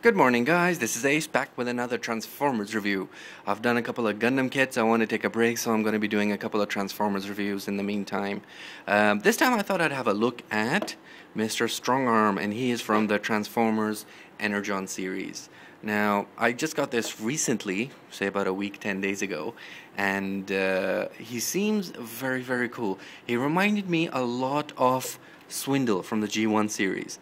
Good morning guys, this is Ace back with another Transformers review. I've done a couple of Gundam kits, I want to take a break, so I'm going to be doing a couple of Transformers reviews in the meantime. This time I thought I'd have a look at Mr. Strongarm, and he is from the Transformers Energon series. Now, I just got this recently, say about a week, 10 days ago, and he seems very, very cool. He reminded me a lot of Swindle from the G1 series.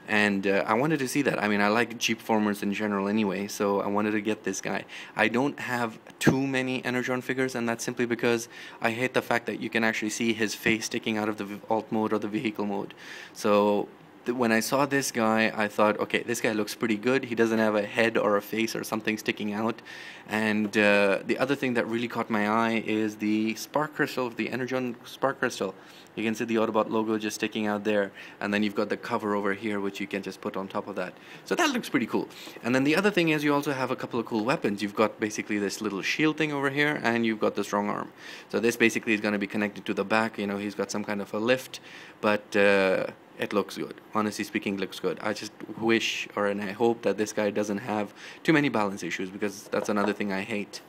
And I wanted to see that. I mean, I like Jeep formers in general anyway, so I wanted to get this guy. I don't have too many Energon figures, and that's simply because I hate the fact that you can actually see his face sticking out of the alt mode or the vehicle mode. So when I saw this guy, I thought, okay, this guy looks pretty good. He doesn't have a head or a face or something sticking out. And the other thing that really caught my eye is the spark crystal, the Energon spark crystal. You can see the Autobot logo just sticking out there, and then you've got the cover over here which you can just put on top of that. So that looks pretty cool. And then the other thing is you also have a couple of cool weapons. You've got basically this little shield thing over here, and you've got the strong arm. So this basically is going to be connected to the back. You know, he's got some kind of a lift, but it looks good. Honestly speaking, looks good. I just wish, and I hope that this guy doesn't have too many balance issues, because that's another thing I hate.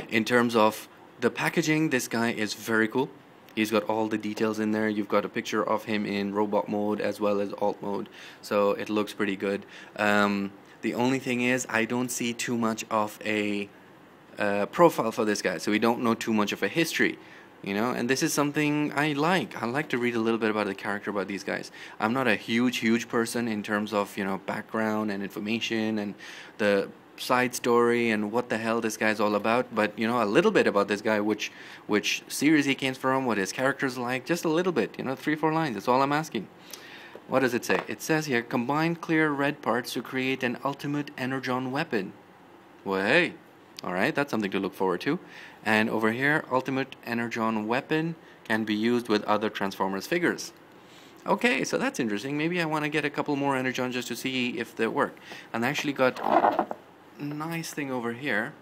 In terms of the packaging, this guy is very cool. He's got all the details in there. You've got a picture of him in robot mode as well as alt mode, so it looks pretty good. The only thing is I don't see too much of a profile for this guy, so we don't know too much of a history. You know, and this is something I like. I like to read a little bit about the character about these guys. I'm not a huge person in terms of, you know, background and information and the side story and what the hell this guy's all about, but you know, a little bit about this guy, which series he came from, what his character's like, just a little bit, you know, 3-4 lines, that's all I'm asking. What does it say? It says here, combine clear red parts to create an ultimate Energon weapon. Well, hey, alright, that's something to look forward to. And over here, ultimate Energon weapon can be used with other Transformers figures. Okay, so that's interesting. Maybe I want to get a couple more Energon just to see if they work. And I actually got a nice thing over here.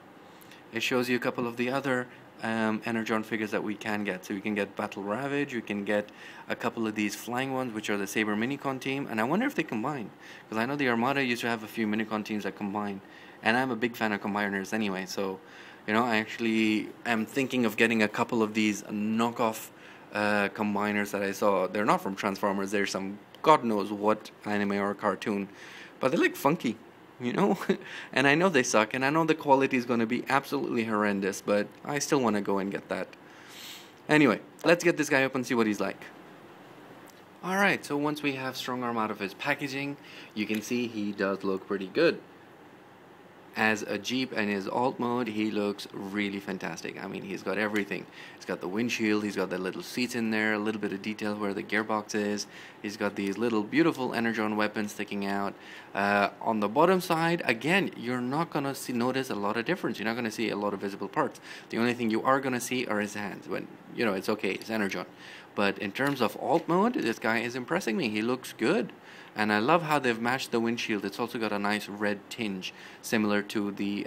It shows you a couple of the other Energon figures that we can get. So you can get Battle Ravage, you can get a couple of these flying ones, which are the Saber Minicon team. And I wonder if they combine, because I know the Armada used to have a few Minicon teams that combine. And I'm a big fan of combiners anyway, so you know, I actually am thinking of getting a couple of these knockoff combiners that I saw. They're not from Transformers, they're some god knows what anime or cartoon, but they look funky, you know. And I know they suck, and I know the quality is going to be absolutely horrendous, but I still want to go and get that. Anyway, let's get this guy up and see what he's like. Alright, so once we have Strongarm out of his packaging, you can see he does look pretty good. As a Jeep and his alt mode, he looks really fantastic. I mean, he's got everything. He's got the windshield, he's got the little seats in there, a little bit of detail where the gearbox is. He's got these little beautiful Energon weapons sticking out. On the bottom side, again, you're not going to notice a lot of difference. You're not going to see a lot of visible parts. The only thing you are going to see are his hands. When, you know, it's okay, it's Energon. But in terms of alt mode, this guy is impressing me. He looks good. And I love how they've matched the windshield. It's also got a nice red tinge, similar to the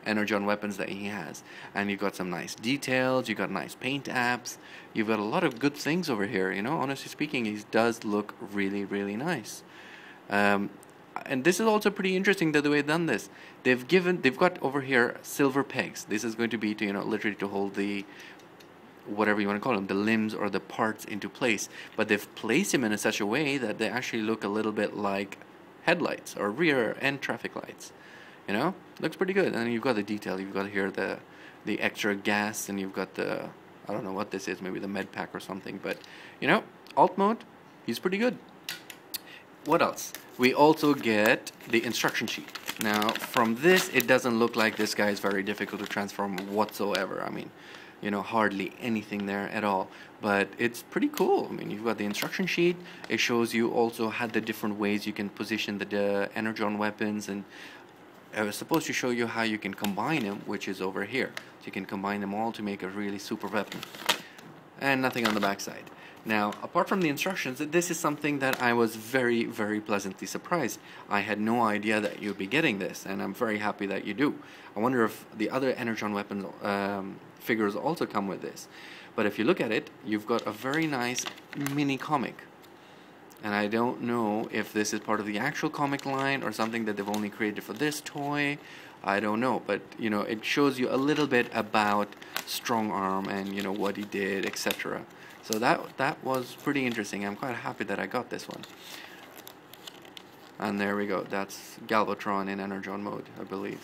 Energon weapons that he has. And you've got some nice details, you've got nice paint apps, you've got a lot of good things over here, you know. Honestly speaking, he does look really, really nice. And this is also pretty interesting the way they've done this. They've got over here silver pegs. This is going to be to, you know, literally to hold the, whatever you want to call them, the limbs or the parts into place, but they've placed them in such a way that they actually look a little bit like headlights or rear end traffic lights. You know, looks pretty good. And you've got the detail. You've got here the extra gas, and you've got the, I don't know what this is, maybe the med pack or something. But you know, alt mode, he's pretty good. What else? We also get the instruction sheet. Now, from this, it doesn't look like this guy is very difficult to transform whatsoever. I mean, you know, hardly anything there at all. But it's pretty cool. I mean, you've got the instruction sheet. It shows you also had the different ways you can position the Energon weapons, and I was supposed to show you how you can combine them, which is over here. So you can combine them all to make a really super weapon. And nothing on the backside. Now, apart from the instructions, this is something that I was very, very pleasantly surprised. I had no idea that you'd be getting this, and I'm very happy that you do. I wonder if the other Energon weapons figures also come with this. But if you look at it, you've got a very nice mini comic. And I don't know if this is part of the actual comic line or something that they've only created for this toy. I don't know, but you know, it shows you a little bit about Strongarm and you know what he did, etc. So that was pretty interesting. I'm quite happy that I got this one. And there we go. That's Galvatron in Energon mode, I believe.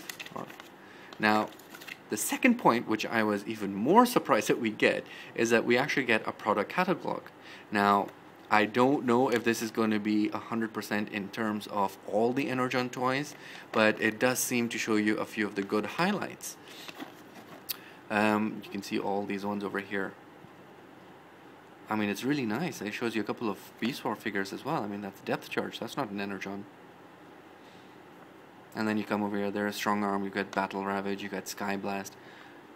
Now, the second point, which I was even more surprised that we get, is that we actually get a product catalog. Now, I don't know if this is going to be 100% in terms of all the Energon toys, but it does seem to show you a few of the good highlights. You can see all these ones over here. I mean, it's really nice. It shows you a couple of Beast War figures as well. I mean, that's Depth Charge. That's not an Energon. And then you come over here, there's Strongarm, you've got Battle Ravage, you've got Sky Blast.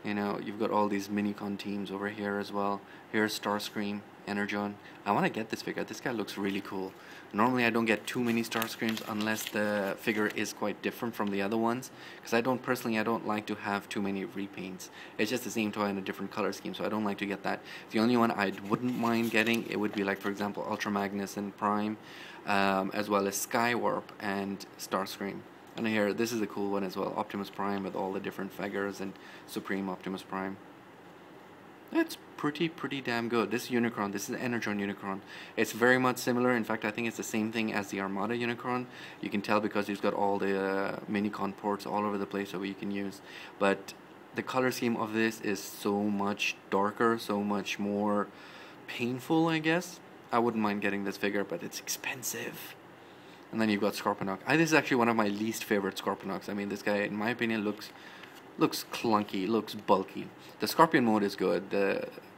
You know, you've got all these Minicon teams over here as well. Here's Starscream, Energon. I want to get this figure. This guy looks really cool. Normally I don't get too many Starscreams unless the figure is quite different from the other ones. Because I don't like to have too many repaints. It's just the same toy in a different color scheme, so I don't like to get that. The only one I wouldn't mind getting, it would be like, for example, Ultra Magnus and Prime, as well as Skywarp and Starscream. And here, this is a cool one as well, Optimus Prime with all the different figures and Supreme Optimus Prime. That's pretty damn good. This Unicron, this is the Energon Unicron. It's very much similar. In fact, I think it's the same thing as the Armada Unicron. You can tell because it's got all the Minicon ports all over the place that you can use. But the color scheme of this is so much darker, so much more painful, I guess. I wouldn't mind getting this figure, but it's expensive. And then you've got Scorponok. This is actually one of my least favorite Scorponoks. I mean, this guy, in my opinion, looks clunky, looks bulky. The Scorpion mode is good.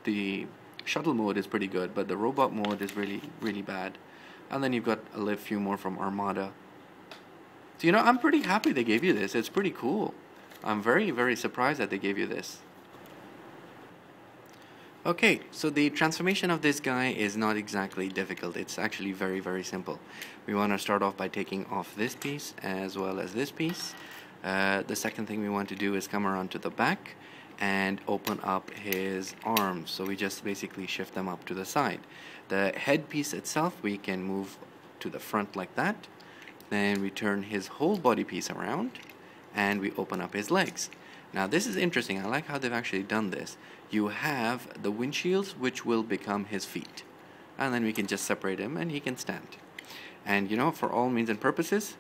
The shuttle mode is pretty good, but the robot mode is really bad. And then you've got a few more from Armada. So, you know, I'm pretty happy they gave you this. It's pretty cool. I'm very surprised that they gave you this. Okay, so the transformation of this guy is not exactly difficult. It's actually very simple. We want to start off by taking off this piece as well as this piece. The second thing we want to do is come around to the back and open up his arms. So we just basically shift them up to the side. The head piece itself we can move to the front like that. Then we turn his whole body piece around and we open up his legs. Now this is interesting. I like how they've actually done this. You have the windshields, which will become his feet. And then we can just separate him and he can stand. And you know, for all means and purposes,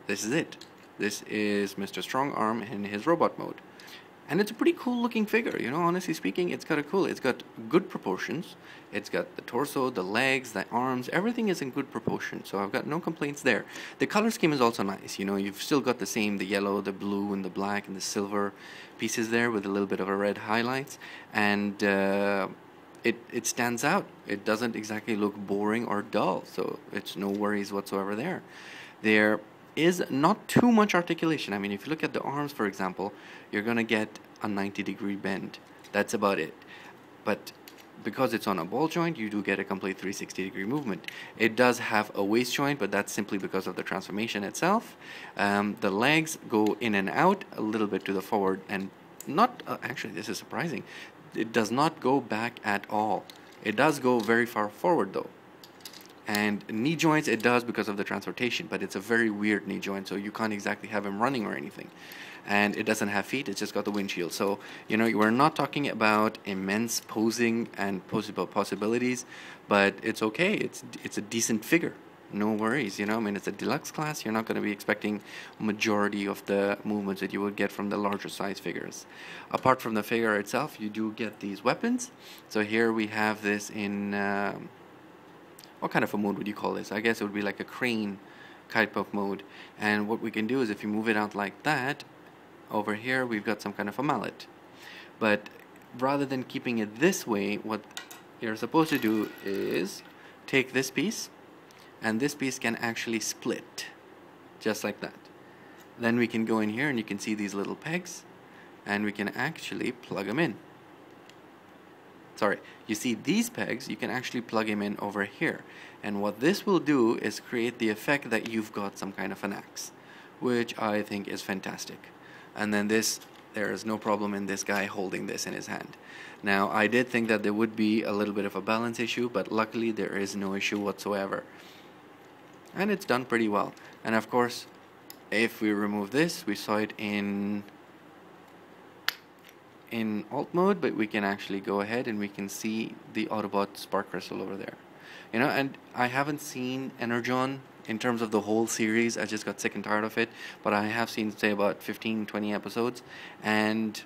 this is it. This is Mr. Strongarm in his robot mode. And it's a pretty cool looking figure, you know, honestly speaking, it's got good proportions. It's got the torso, the legs, the arms, everything is in good proportion, so I've got no complaints there. The color scheme is also nice, you know, you've still got the yellow, the blue, and the black, and the silver pieces there with a little bit of a red highlights, and it stands out. It doesn't exactly look boring or dull, so it's no worries whatsoever there. There is not too much articulation. I mean, if you look at the arms, for example, you're going to get a 90-degree bend. That's about it. But because it's on a ball joint, you do get a complete 360-degree movement. It does have a waist joint, but that's simply because of the transformation itself. The legs go in and out a little bit to the forward, and not actually, this is surprising. It does not go back at all. It does go very far forward, though. And knee joints, it does because of the transportation, but it's a very weird knee joint, so you can't exactly have him running or anything. And it doesn't have feet, it's just got the windshield. So, you know, we're not talking about immense posing and possibilities, but it's okay. It's a decent figure. No worries, you know. I mean, it's a deluxe class. You're not going to be expecting majority of the movements that you would get from the larger size figures. Apart from the figure itself, you do get these weapons. So here we have this in... what kind of a mode would you call this? I guess it would be like a crane type of mode. And what we can do is if you move it out like that, over here we've got some kind of a mallet. But rather than keeping it this way, what you're supposed to do is take this piece, and this piece can actually split just like that. Then we can go in here and you can see these little pegs, and we can actually plug them in. Sorry, you see these pegs, you can actually plug them in over here, and what this will do is create the effect that you've got some kind of an axe, which I think is fantastic. And then this, there is no problem in this guy holding this in his hand. Now, I did think that there would be a little bit of a balance issue, but luckily there is no issue whatsoever, and it's done pretty well. And of course, if we remove this, we saw it in alt mode, but we can actually go ahead and we can see the Autobot spark crystal over there. You know, and I haven't seen Energon in terms of the whole series. I just got sick and tired of it, but I have seen, say, about 15-20 episodes, and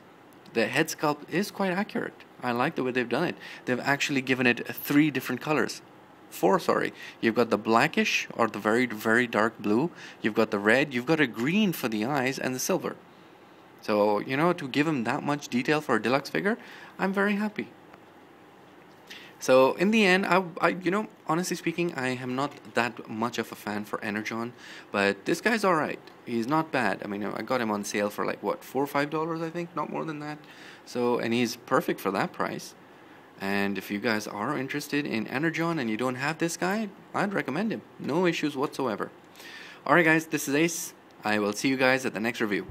the head sculpt is quite accurate. I like the way they've done it. They've actually given it 3 different colors. 4, sorry. You've got the blackish, or the very, very dark blue. You've got the red. You've got a green for the eyes, and the silver. So, you know, to give him that much detail for a deluxe figure, I'm very happy. So, in the end, I you know, honestly speaking, I am not that much of a fan for Energon, but this guy's alright. He's not bad. I mean, I got him on sale for like, what, $4 or $5, I think? Not more than that. So, and he's perfect for that price. And if you guys are interested in Energon and you don't have this guy, I'd recommend him. No issues whatsoever. Alright guys, this is Ace. I will see you guys at the next review.